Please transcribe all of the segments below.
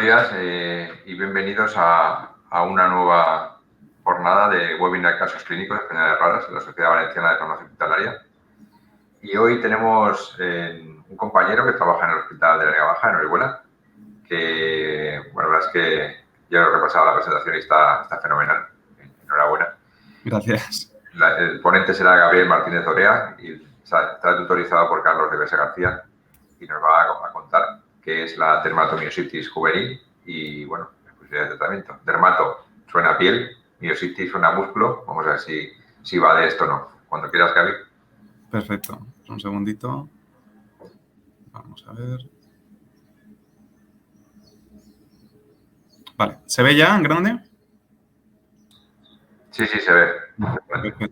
días y bienvenidos a una nueva jornada de webinar casos clínicos de enfermedades raras en la Sociedad Valenciana de Farmacia Hospitalaria. Y hoy tenemos un compañero que trabaja en el Hospital de la Vega Baja, en Orihuela, que, bueno, la verdad es que yo he repasado la presentación y está fenomenal. Enhorabuena. Gracias. El ponente será Gabriel Martínez Orea y está tutorizado por Carlos de Besa García y nos va a contar qué es la dermatomiositis juvenil y, bueno, las posibilidades de tratamiento. Dermato suena piel, miositis suena músculo. Vamos a ver si va de esto o no. Cuando quieras, Gaby. Perfecto. Un segundito. Vamos a ver. Vale. ¿Se ve ya en grande? Sí, se ve. Perfecto.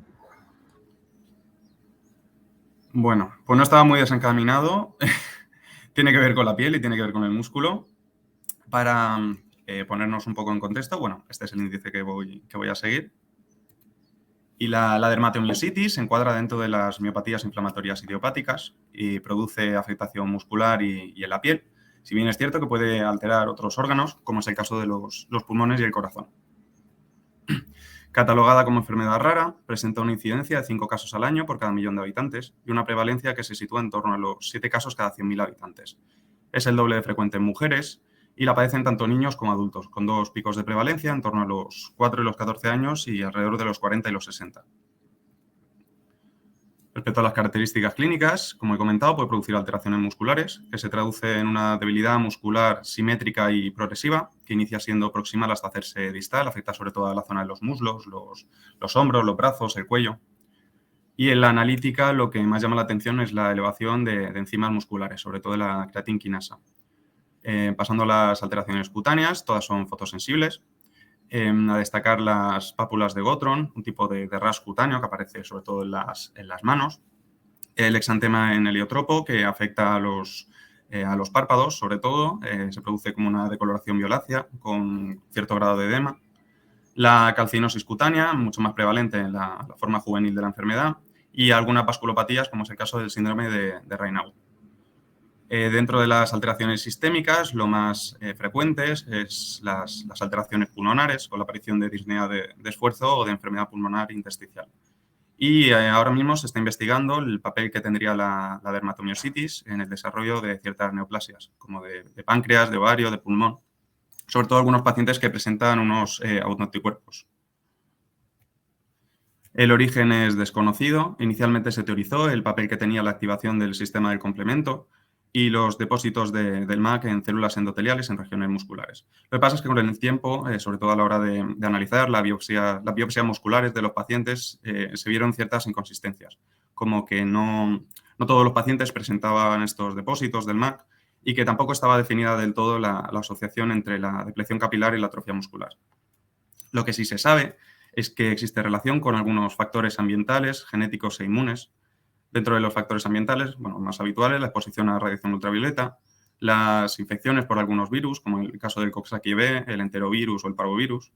Bueno, pues no estaba muy desencaminado. Tiene que ver con la piel y tiene que ver con el músculo. Para ponernos un poco en contexto, bueno, este es el índice que voy a seguir. Y la dermatomiositis se encuadra dentro de las miopatías inflamatorias idiopáticas y produce afectación muscular y en la piel. Si bien es cierto que puede alterar otros órganos, como es el caso de los pulmones y el corazón. Catalogada como enfermedad rara, presenta una incidencia de 5 casos al año por cada 1.000.000 de habitantes y una prevalencia que se sitúa en torno a los 7 casos cada 100.000 habitantes. Es el doble de frecuente en mujeres y la padecen tanto niños como adultos, con 2 picos de prevalencia en torno a los 4 y los 14 años y alrededor de los 40 y los 60. Respecto a las características clínicas, como he comentado, puede producir alteraciones musculares, que se traduce en una debilidad muscular simétrica y progresiva, que inicia siendo proximal hasta hacerse distal, afecta sobre todo a la zona de los muslos, los hombros, los brazos, el cuello. Y en la analítica lo que más llama la atención es la elevación de enzimas musculares, sobre todo de la creatinquinasa. Pasando a las alteraciones cutáneas, todas son fotosensibles. A destacar las pápulas de Gottron, un tipo de ras cutáneo que aparece sobre todo en las manos. El exantema en heliotropo, que afecta a los párpados, sobre todo. Se produce como una decoloración violácea con cierto grado de edema. La calcinosis cutánea, mucho más prevalente en la forma juvenil de la enfermedad. Y algunas vasculopatías, como es el caso del síndrome de Raynaud. Dentro de las alteraciones sistémicas, lo más frecuentes es las alteraciones pulmonares, con la aparición de disnea de esfuerzo o de enfermedad pulmonar intersticial. Y ahora mismo se está investigando el papel que tendría la dermatomiositis en el desarrollo de ciertas neoplasias, como de páncreas, de ovario, de pulmón, sobre todo algunos pacientes que presentan unos autoanticuerpos. El origen es desconocido. Inicialmente se teorizó el papel que tenía la activación del sistema del complemento y los depósitos del MAC en células endoteliales en regiones musculares. Lo que pasa es que con el tiempo, sobre todo a la hora de analizar las biopsias musculares de los pacientes, se vieron ciertas inconsistencias, como que no todos los pacientes presentaban estos depósitos del MAC y que tampoco estaba definida del todo la asociación entre la depleción capilar y la atrofia muscular. Lo que sí se sabe es que existe relación con algunos factores ambientales, genéticos e inmunes. Dentro de los factores ambientales, bueno, más habituales, la exposición a radiación ultravioleta, las infecciones por algunos virus, como el caso del Coxsackie B, el enterovirus o el parvovirus,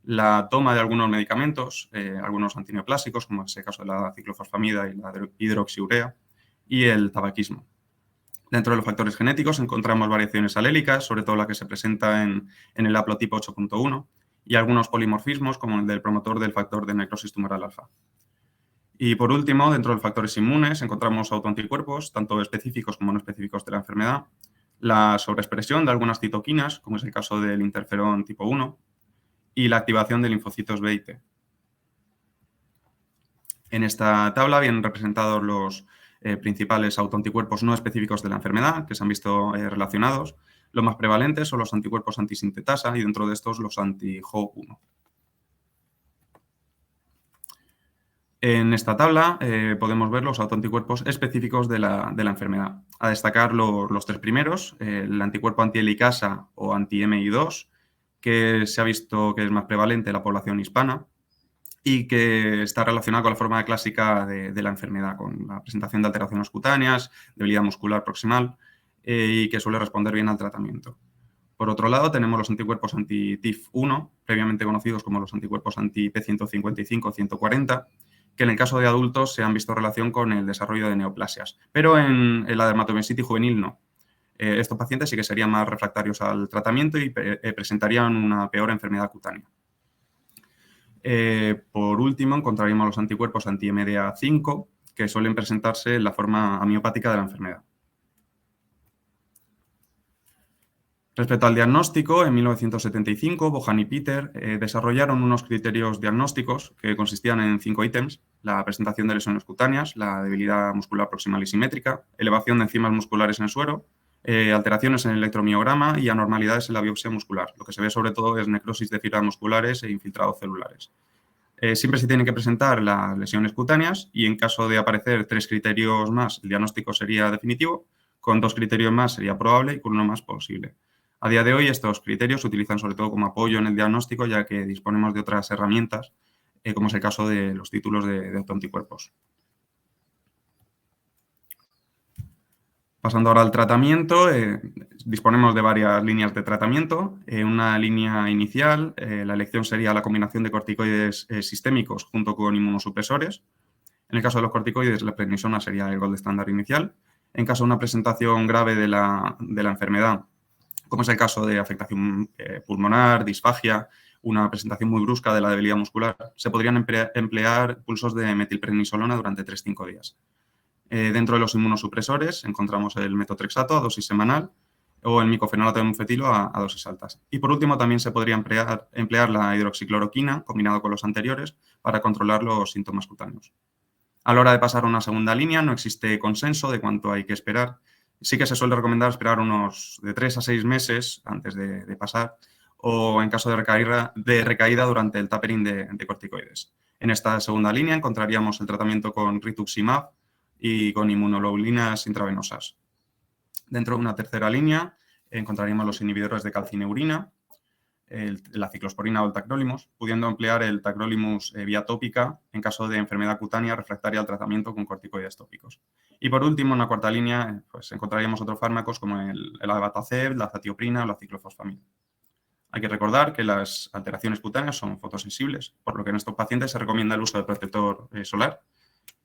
la toma de algunos medicamentos, algunos antineoplásicos, como es el caso de la ciclofosfamida y la hidroxiurea, y el tabaquismo. Dentro de los factores genéticos encontramos variaciones alélicas, sobre todo la que se presenta en el haplotipo 8.1, y algunos polimorfismos, como el del promotor del factor de necrosis tumoral alfa. Y por último, dentro de los factores inmunes encontramos autoanticuerpos, tanto específicos como no específicos de la enfermedad, la sobreexpresión de algunas citoquinas, como es el caso del interferón tipo 1, y la activación de linfocitos B y T. En esta tabla vienen representados los principales autoanticuerpos no específicos de la enfermedad que se han visto relacionados. Los más prevalentes son los anticuerpos antisintetasa y dentro de estos los anti-HO1. En esta tabla podemos ver los autoanticuerpos específicos de la enfermedad. A destacar los 3 primeros, el anticuerpo anti-helicasa o anti-MI2, que se ha visto que es más prevalente en la población hispana y que está relacionado con la forma clásica de la enfermedad, con la presentación de alteraciones cutáneas, debilidad muscular proximal y que suele responder bien al tratamiento. Por otro lado, tenemos los anticuerpos anti-TIF1, previamente conocidos como los anticuerpos anti-P155-140, que en el caso de adultos se han visto relación con el desarrollo de neoplasias, pero en la dermatomiositis juvenil no. Estos pacientes sí que serían más refractarios al tratamiento y presentarían una peor enfermedad cutánea. Por último, encontraríamos los anticuerpos anti-MDA5, que suelen presentarse en la forma amiopática de la enfermedad. Respecto al diagnóstico, en 1975, Bohan y Peter desarrollaron unos criterios diagnósticos que consistían en 5 ítems: la presentación de lesiones cutáneas, la debilidad muscular proximal y simétrica, elevación de enzimas musculares en suero, alteraciones en el electromiograma y anormalidades en la biopsia muscular. Lo que se ve sobre todo es necrosis de fibras musculares e infiltrados celulares. Siempre se tienen que presentar las lesiones cutáneas y en caso de aparecer 3 criterios más, el diagnóstico sería definitivo, con 2 criterios más sería probable y con 1 más posible. A día de hoy estos criterios se utilizan sobre todo como apoyo en el diagnóstico, ya que disponemos de otras herramientas, como es el caso de los títulos de autoanticuerpos. Pasando ahora al tratamiento, disponemos de varias líneas de tratamiento. Una línea inicial, la elección sería la combinación de corticoides sistémicos junto con inmunosupresores. En el caso de los corticoides, la prednisona sería el gold estándar inicial. En caso de una presentación grave de la enfermedad, como es el caso de afectación pulmonar, disfagia, una presentación muy brusca de la debilidad muscular, se podrían emplear pulsos de metilprednisolona durante 3-5 días. Dentro de los inmunosupresores encontramos el metotrexato a dosis semanal o el micofenolato de mufetilo a dosis altas. Y por último también se podría emplear la hidroxicloroquina combinado con los anteriores para controlar los síntomas cutáneos. A la hora de pasar a una segunda línea no existe consenso de cuánto hay que esperar. Sí que se suele recomendar esperar unos de 3 a 6 meses antes de pasar, o en caso de recaída durante el tapering de corticoides. En esta segunda línea encontraríamos el tratamiento con rituximab y con inmunoglobulinas intravenosas. Dentro de una tercera línea encontraríamos los inhibidores de calcineurina, la ciclosporina o el tacrolimus, pudiendo emplear el tacrolimus vía tópica en caso de enfermedad cutánea refractaria al tratamiento con corticoides tópicos. Y por último, en una cuarta línea, pues encontraríamos otros fármacos como el abatacept, la azatioprina o la ciclofosfamida. Hay que recordar que las alteraciones cutáneas son fotosensibles, por lo que en estos pacientes se recomienda el uso de protector solar.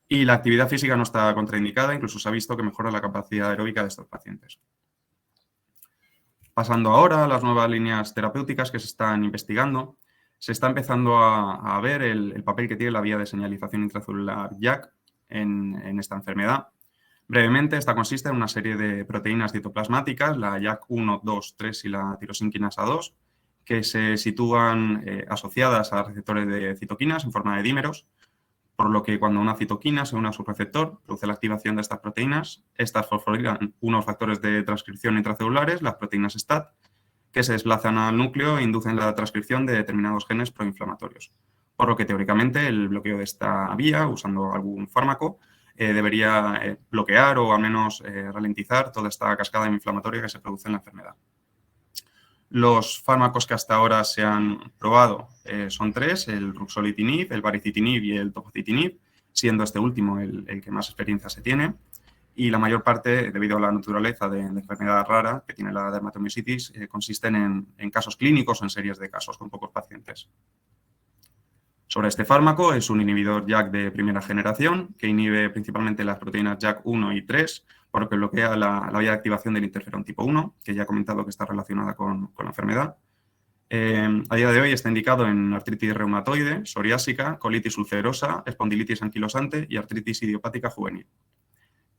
Y la actividad física no está contraindicada, incluso se ha visto que mejora la capacidad aeróbica de estos pacientes. Pasando ahora a las nuevas líneas terapéuticas que se están investigando, se está empezando a ver el papel que tiene la vía de señalización intracelular JAK en esta enfermedad. Brevemente, esta consiste en una serie de proteínas citoplasmáticas, la JAK1, 2, 3 y la tirosinquinasa 2, que se sitúan asociadas a receptores de citoquinas en forma de dímeros, por lo que cuando una citoquina se une a su receptor, produce la activación de estas proteínas. Estas fosforilan unos factores de transcripción intracelulares, las proteínas STAT, que se desplazan al núcleo e inducen la transcripción de determinados genes proinflamatorios. Por lo que teóricamente el bloqueo de esta vía, usando algún fármaco, debería bloquear o al menos ralentizar toda esta cascada inflamatoria que se produce en la enfermedad. Los fármacos que hasta ahora se han probado son 3, el ruxolitinib, el baricitinib y el tofacitinib, siendo este último el que más experiencia se tiene. Y la mayor parte, debido a la naturaleza de enfermedad rara que tiene la dermatomiositis, consisten en casos clínicos o en series de casos con pocos pacientes. Sobre este fármaco, es un inhibidor JAK de primera generación que inhibe principalmente las proteínas JAK1 y 3, por lo que bloquea la vía de activación del interferón tipo 1, que ya he comentado que está relacionada con la enfermedad. A día de hoy está indicado en artritis reumatoide, psoriásica, colitis ulcerosa, espondilitis anquilosante y artritis idiopática juvenil.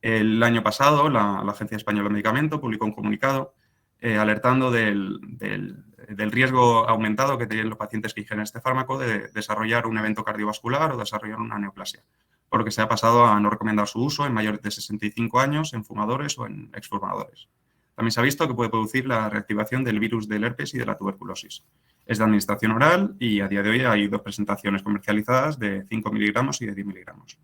El año pasado, la Agencia Española de Medicamentos publicó un comunicado alertando del riesgo aumentado que tienen los pacientes que ingieren este fármaco de desarrollar un evento cardiovascular o desarrollar una neoplasia, por lo que se ha pasado a no recomendar su uso en mayores de 65 años, en fumadores o en exfumadores. También se ha visto que puede producir la reactivación del virus del herpes y de la tuberculosis. Es de administración oral y a día de hoy hay 2 presentaciones comercializadas de 5 miligramos y de 10 miligramos.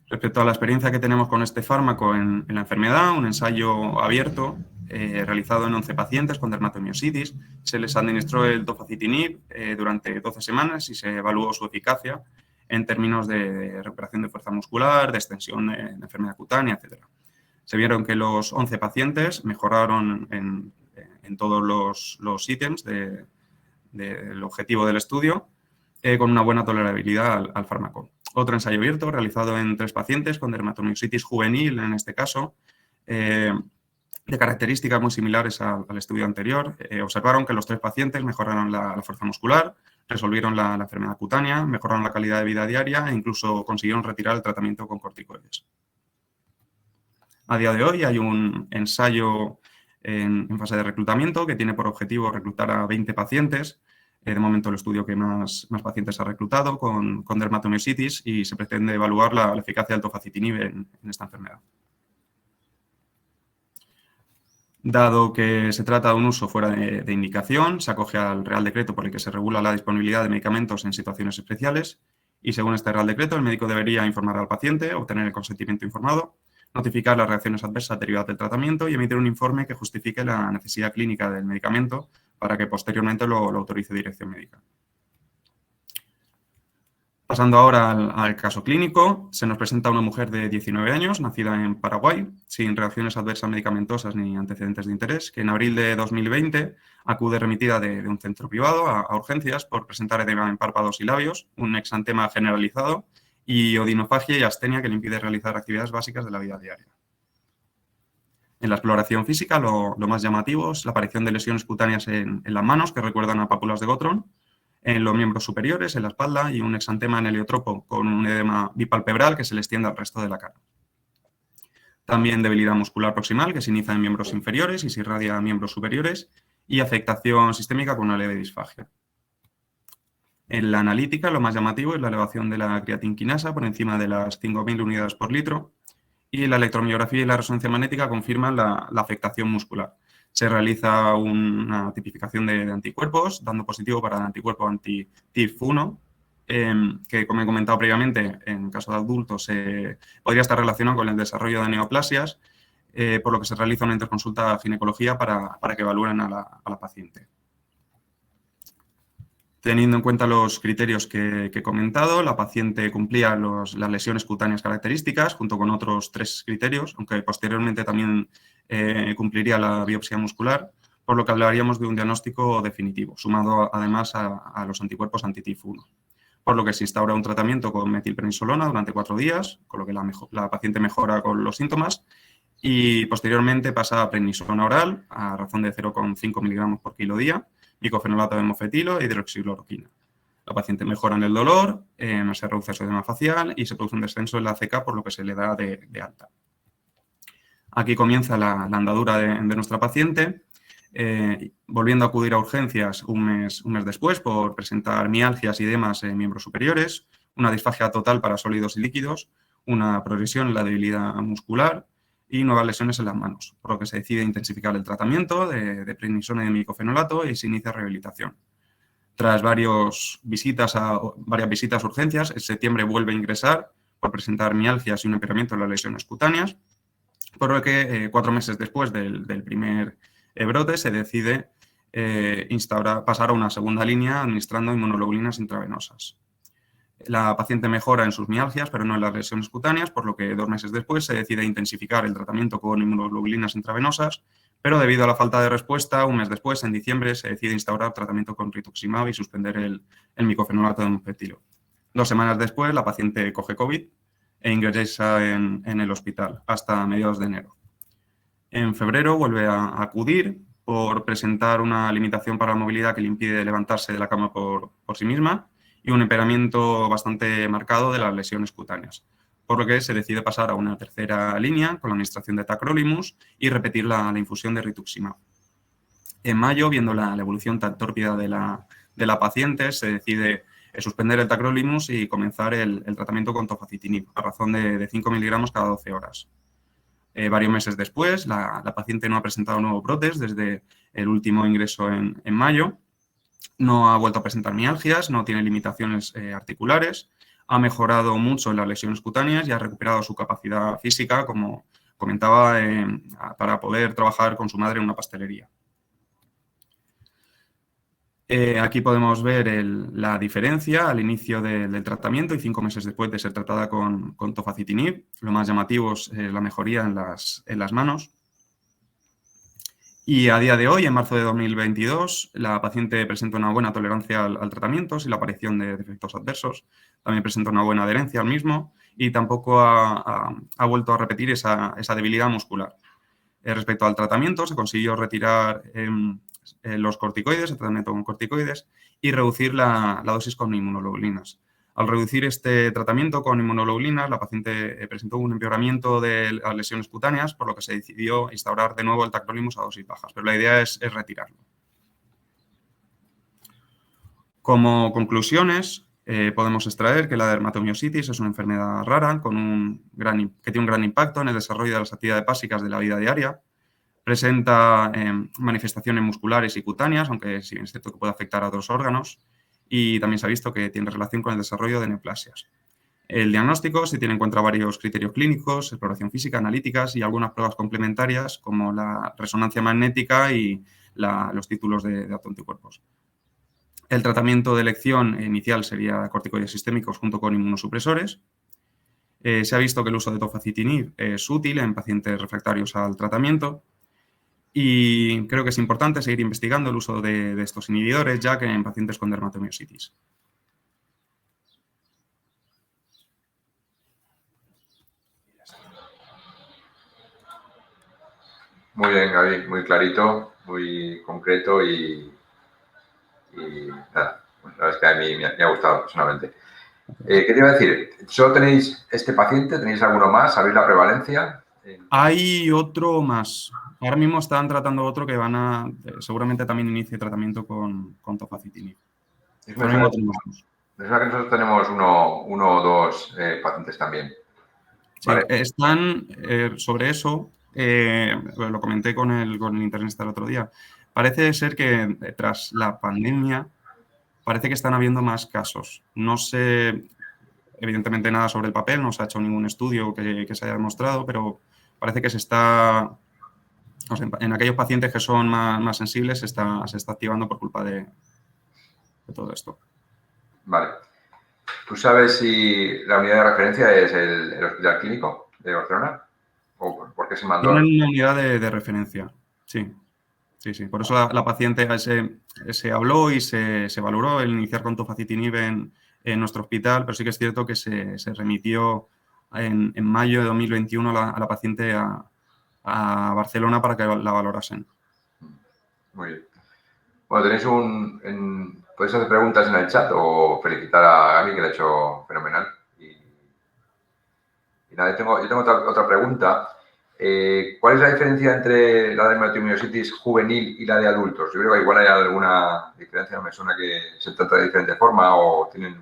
Respecto a la experiencia que tenemos con este fármaco en la enfermedad, un ensayo abierto realizado en 11 pacientes con dermatomiositis, se les administró el tofacitinib durante 12 semanas y se evaluó su eficacia en términos de recuperación de fuerza muscular, de extensión de enfermedad cutánea, etc. Se vieron que los 11 pacientes mejoraron en todos los ítems del objetivo del estudio con una buena tolerabilidad al fármaco. Otro ensayo abierto realizado en 3 pacientes con dermatomiositis juvenil, en este caso, de características muy similares al estudio anterior. Observaron que los 3 pacientes mejoraron la fuerza muscular, resolvieron la enfermedad cutánea, mejoraron la calidad de vida diaria e incluso consiguieron retirar el tratamiento con corticoides. A día de hoy hay un ensayo en fase de reclutamiento que tiene por objetivo reclutar a 20 pacientes. De momento el estudio que más pacientes ha reclutado con dermatomiositis y se pretende evaluar la eficacia del tofacitinib en esta enfermedad. Dado que se trata de un uso fuera de indicación, se acoge al Real Decreto por el que se regula la disponibilidad de medicamentos en situaciones especiales y, según este Real Decreto, el médico debería informar al paciente, obtener el consentimiento informado, notificar las reacciones adversas derivadas del tratamiento y emitir un informe que justifique la necesidad clínica del medicamento para que posteriormente lo autorice dirección médica. Pasando ahora al caso clínico, se nos presenta una mujer de 19 años, nacida en Paraguay, sin reacciones adversas medicamentosas ni antecedentes de interés, que en abril de 2020 acude remitida de un centro privado a urgencias por presentar edema en párpados y labios, un exantema generalizado y odinofagia y astenia que le impide realizar actividades básicas de la vida diaria. En la exploración física, lo más llamativo es la aparición de lesiones cutáneas en las manos que recuerdan a pápulas de Gottron, en los miembros superiores, en la espalda y un exantema en heliotropo con un edema bipalpebral que se le extiende al resto de la cara. También debilidad muscular proximal que se inicia en miembros inferiores y se irradia a miembros superiores y afectación sistémica con una leve disfagia. En la analítica, lo más llamativo es la elevación de la creatinquinasa por encima de las 5.000 unidades por litro y la electromiografía y la resonancia magnética confirman la afectación muscular. Se realiza una tipificación de anticuerpos, dando positivo para el anticuerpo anti-TIF1, que, como he comentado previamente, en caso de adultos podría estar relacionado con el desarrollo de neoplasias, por lo que se realiza una interconsulta de ginecología para que evalúen a la paciente. Teniendo en cuenta los criterios que he comentado, la paciente cumplía las lesiones cutáneas características junto con otros 3 criterios, aunque posteriormente también cumpliría la biopsia muscular, por lo que hablaríamos de un diagnóstico definitivo, sumado además a los anticuerpos anti-TIF1. Por lo que se instaura un tratamiento con metilprednisolona durante 4 días, con lo que la paciente mejora con los síntomas y posteriormente pasa a prednisona oral a razón de 0,5 miligramos por kilo día, micofenolato de mofetilo e hidroxicloroquina. La paciente mejora en el dolor, se reduce su edema facial y se produce un descenso en la CK, por lo que se le da de alta. Aquí comienza la andadura de nuestra paciente, volviendo a acudir a urgencias un mes después por presentar mialgias y edemas en miembros superiores, una disfagia total para sólidos y líquidos, una progresión en la debilidad muscular y nuevas lesiones en las manos, por lo que se decide intensificar el tratamiento de prednisona y de micofenolato y se inicia rehabilitación. Tras varias visitas a urgencias, en septiembre vuelve a ingresar por presentar mialgias y un empeoramiento de las lesiones cutáneas, por lo que 4 meses después del primer brote se decide pasar a una segunda línea administrando inmunoglobulinas intravenosas. La paciente mejora en sus mialgias, pero no en las lesiones cutáneas, por lo que 2 meses después se decide intensificar el tratamiento con inmunoglobulinas intravenosas, pero debido a la falta de respuesta, un mes después, en diciembre, se decide instaurar tratamiento con rituximab y suspender el micofenolato de mofetilo. 2 semanas después, la paciente coge COVID e ingresa en el hospital hasta mediados de enero. En febrero vuelve a acudir por presentar una limitación para la movilidad que le impide levantarse de la cama por sí misma y un empeoramiento bastante marcado de las lesiones cutáneas, por lo que se decide pasar a una tercera línea con la administración de tacrolimus y repetir la infusión de rituximab. En mayo, viendo la evolución tan tórpida de la paciente, se decide suspender el tacrolimus y comenzar el tratamiento con tofacitinib a razón de 5 miligramos cada 12 horas. Varios meses después, la paciente no ha presentado nuevos brotes desde el último ingreso en mayo, no ha vuelto a presentar mialgias, no tiene limitaciones articulares, ha mejorado mucho en las lesiones cutáneas y ha recuperado su capacidad física, como comentaba, para poder trabajar con su madre en una pastelería. Aquí podemos ver la diferencia al inicio del tratamiento y 5 meses después de ser tratada con tofacitinib. Lo más llamativo es la mejoría en las manos. Y a día de hoy, en marzo de 2022, la paciente presenta una buena tolerancia al tratamiento sin la aparición de efectos adversos. También presenta una buena adherencia al mismo y tampoco ha vuelto a repetir esa debilidad muscular. Respecto al tratamiento, se consiguió retirar los corticoides, el tratamiento con corticoides, y reducir la dosis con inmunoglobulinas. Al reducir este tratamiento con inmunoglobulinas, la paciente presentó un empeoramiento de las lesiones cutáneas, por lo que se decidió instaurar de nuevo el tacrolimus a dosis bajas, pero la idea es retirarlo. Como conclusiones, podemos extraer que la dermatomiositis es una enfermedad rara que tiene un gran impacto en el desarrollo de las actividades básicas de la vida diaria. Presenta manifestaciones musculares y cutáneas, aunque sí es cierto que puede afectar a otros órganos, y también se ha visto que tiene relación con el desarrollo de neoplasias. El diagnóstico se tiene en cuenta varios criterios clínicos, exploración física, analíticas y algunas pruebas complementarias como la resonancia magnética y los títulos de autoanticuerpos. El tratamiento de elección inicial sería corticoides sistémicos junto con inmunosupresores. Se ha visto que el uso de tofacitinib es útil en pacientes refractarios al tratamiento y creo que es importante seguir investigando el uso de estos inhibidores, ya que en pacientes con dermatomiositis. Muy bien, Gaby, muy clarito, muy concreto y nada, la verdad es que a mí me ha gustado personalmente. ¿Qué te iba a decir? ¿Solo tenéis este paciente? ¿Tenéis alguno más? ¿Sabéis la prevalencia? Hay otro más. Ahora mismo están tratando otro que seguramente también inicie tratamiento con tofacitinib. Me suena que nosotros tenemos uno o dos pacientes también. Sí, ¿vale? están sobre eso, lo comenté con el internista el otro día. Parece ser que tras la pandemia, parece que están habiendo más casos. No sé, evidentemente, nada sobre el papel, no se ha hecho ningún estudio que se haya demostrado, pero parece que se está, o sea, en aquellos pacientes que son más sensibles, se está activando por culpa de todo esto. Vale. ¿Tú sabes si la unidad de referencia es el Hospital Clínico de Barcelona? ¿O por qué se mandó? Tienen una unidad de referencia, sí. Sí. Por eso la paciente se habló y se valoró el iniciar con tofacitinib en nuestro hospital, pero sí que es cierto que se remitió en mayo de 2021 a la paciente a Barcelona para que la valorasen. Muy bien. Bueno, podéis hacer preguntas en el chat o felicitar a Gaby, que lo ha hecho fenomenal. Y nada, yo tengo otra pregunta. ¿Cuál es la diferencia entre la dermatomiositis juvenil y la de adultos? Yo creo que igual hay alguna diferencia, me suena que se trata de diferente forma o tienen...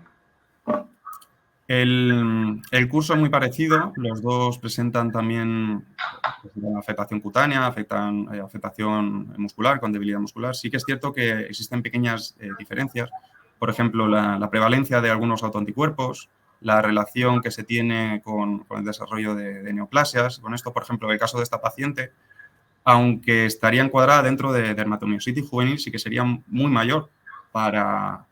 El curso es muy parecido, los dos presentan también afectación cutánea, afectación muscular, con debilidad muscular. Sí que es cierto que existen pequeñas diferencias, por ejemplo, la prevalencia de algunos autoanticuerpos, la relación que se tiene con el desarrollo de neoplasias. Con esto, por ejemplo, el caso de esta paciente, aunque estaría encuadrada dentro de dermatomiositis juvenil, sí que sería muy mayor para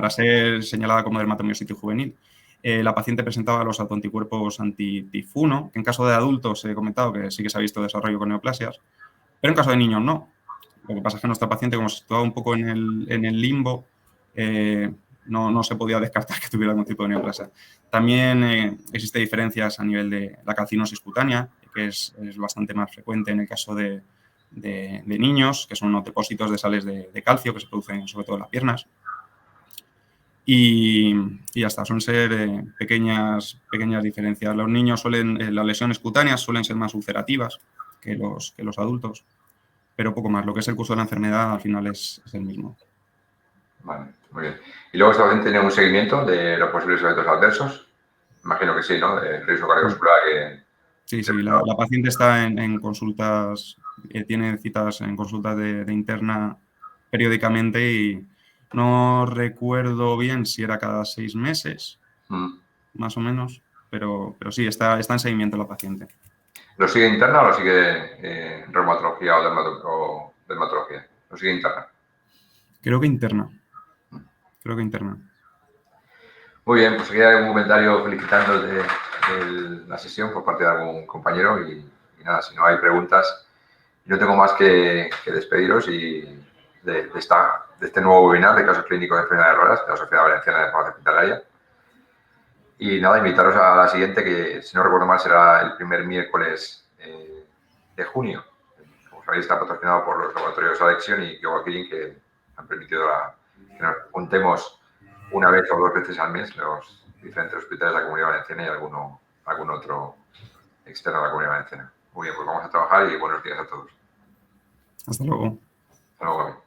ser señalada como dermatomiositis juvenil. La paciente presentaba los autoanticuerpos anti-TIF1, que en caso de adultos he comentado que sí que se ha visto desarrollo con neoplasias, pero en caso de niños no. Lo que pasa es que nuestra paciente, como se situaba un poco en el limbo, no se podía descartar que tuviera algún tipo de neoplasia. También existen diferencias a nivel de la calcinosis cutánea, que es bastante más frecuente en el caso de niños, que son unos depósitos de sales de calcio que se producen sobre todo en las piernas. Y ya está, suelen ser pequeñas diferencias. Los niños las lesiones cutáneas suelen ser más ulcerativas que los adultos, pero poco más. Lo que es el curso de la enfermedad al final es el mismo. Vale, muy bien. ¿Y luego esta paciente tiene un seguimiento de los posibles eventos adversos? Imagino que sí, ¿no? El riesgo cardiovascular que... Sí, la paciente está en consultas, tiene citas en consultas de interna periódicamente y no recuerdo bien si era cada 6 meses, más o menos, pero sí, está en seguimiento la paciente. ¿Lo sigue interna o lo sigue reumatología o dermatología? ¿Lo sigue interna? Creo que interna. Muy bien, pues aquí hay un comentario felicitando de la sesión por parte de algún compañero y nada, si no hay preguntas, no tengo más que despediros de este nuevo webinar de casos clínicos de enfermedades raras de la Sociedad Valenciana de Farmacia Hospitalaria. Y nada, invitaros a la siguiente, que si no recuerdo mal será el primer miércoles de junio. Como sabéis, está patrocinado por los laboratorios Alexion y Kyowa Kirin, que han permitido que nos juntemos una vez o 2 veces al mes los diferentes hospitales de la Comunidad Valenciana y algún otro externo de la Comunidad Valenciana. Muy bien, pues vamos a trabajar y buenos días a todos. Hasta luego. Hasta luego.